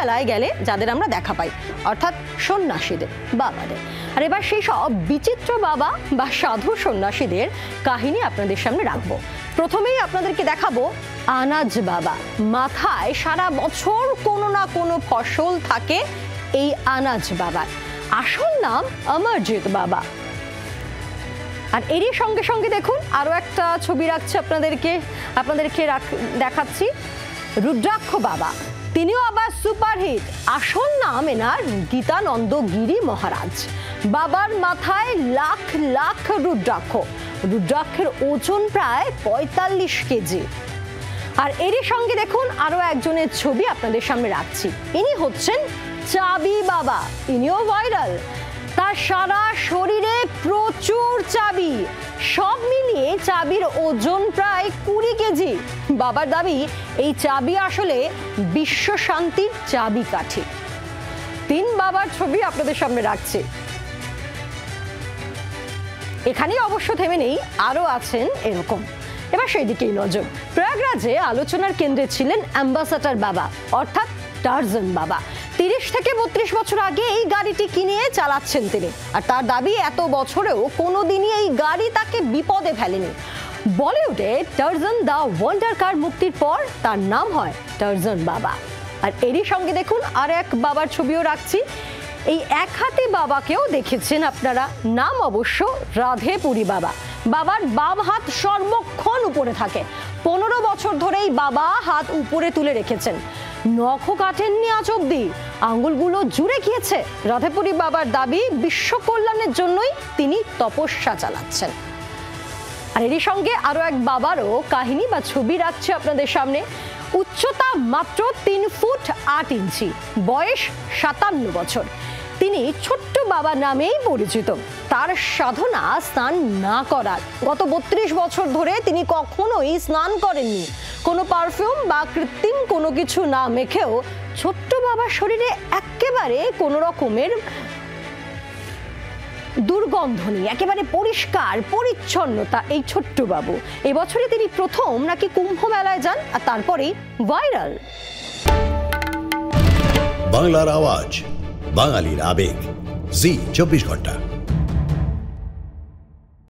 মেলায় গেলে যাদের আমরা দেখা পাই, অর্থাৎ সন্ন্যাসীদের, বাবাদের। আর এবার সেই সব বিচিত্র বাবা বা সাধু সন্ন্যাসীদের কাহিনী আপনাদের সামনে রাখবো। প্রথমেই আপনাদেরকে দেখাবো আনাজ বাবা। মাথায় সারা বছর কোনো না কোনো ফসল থাকে এই আনাজ বাবার। আসল নাম অমরজিৎ বাবা। আর এরই সঙ্গে সঙ্গে দেখুন আরো একটা ছবি রাখছি আপনাদেরকে দেখাচ্ছি রুদ্রাক্ষ বাবা। তিনিও আবার সুপারহিট। আসল নাম এনার গীতানন্দ গিরি মহারাজ। বাবার মাথায় লাখ লাখ রুদ্রাক্ষের ওজন প্রায় ৪৫ কেজি। আর এরই সঙ্গে দেখুন আরো একজনের ছবি আপনাদের সামনে রাখছি। ইনি হচ্ছেন চাবি বাবা। ইনিও ভাইরাল। তার সারা শরীরে প্রচুর চাবি, সব মিলিয়ে চাবির ওজন প্রায় ২০ কেজি। বাবার দাবি এই চাবি আসলে বিশ্ব শান্তির চাবিকাঠি। ৩ বাবার ছবি আপনাদের সামনে রাখছে। এখানেই অবশ্য থেমে নেই, আরো আছেন এরকম। এবার সেই দিকেই নজর। প্রয়াগরাজে আলোচনার কেন্দ্রে ছিলেন অ্যাম্বাসাডর বাবা, অর্থাৎ টারজান বাবা। ৩০ থেকে ৩২ বছর আগে এই গাড়িটি কিনে চালাচ্ছেন তিনি। আর তার দাবি এত বছরেও কোনোদিনই এই গাড়ি তাকে বিপদে ফেলেনি। বলিউডে টারজান দ্য ওয়ান্ডার কার মুক্তির পর তার নাম হয় টারজান বাবা। আর এরই সঙ্গে দেখুন আর এক বাবার ছবিও রাখছি। এই এক হাতি বাবাকেও দেখেছেন আপনারা। নাম অবশ্য রাধেপুরী বাবা। বাবার বাম হাত সর্বক্ষণ উপরে থাকে। ১৫ বছর ধরেই বাবা হাত উপরে তুলে রেখেছেন। নখও কাটেননি আজ অব্দি, আঙ্গুলগুলো জুড়ে গিয়েছে। রাধেপুরী বাবার দাবি বিশ্ব কল্যাণের জন্যই তিনি তপস্যা চালাচ্ছেন। আর এরই সঙ্গে আরো এক বাবারও কাহিনী বা ছবি রাখছে আপনাদের সামনে। উচ্চতা মাত্র ৩ ফুট ৮ ইঞ্চি, বয়স ৫৭ বছর। তিনি ছোট্ট বাবা নামেই পরিচিত। তার সাধনা স্নান না করার। গত ৩২ বছর ধরে তিনি কখনোই স্নান করেননি। কোনো পারফিউম বা কৃত্রিম কোনো কিছু না মেখেও ছোট্ট বাবার শরীরে একেবারে কোনো রকমের দুর্গন্ধ নেই, একেবারে পরিষ্কার পরিচ্ছন্নতা এই ছোট্ট বাবু। এবছরে তিনি প্রথম নাকি কুম্ভ মেলায় যান, আর তারপরেই ভাইরাল। বাংলার আওয়াজ, বাঙালির আবেগ, জি ২৪ ঘন্টা।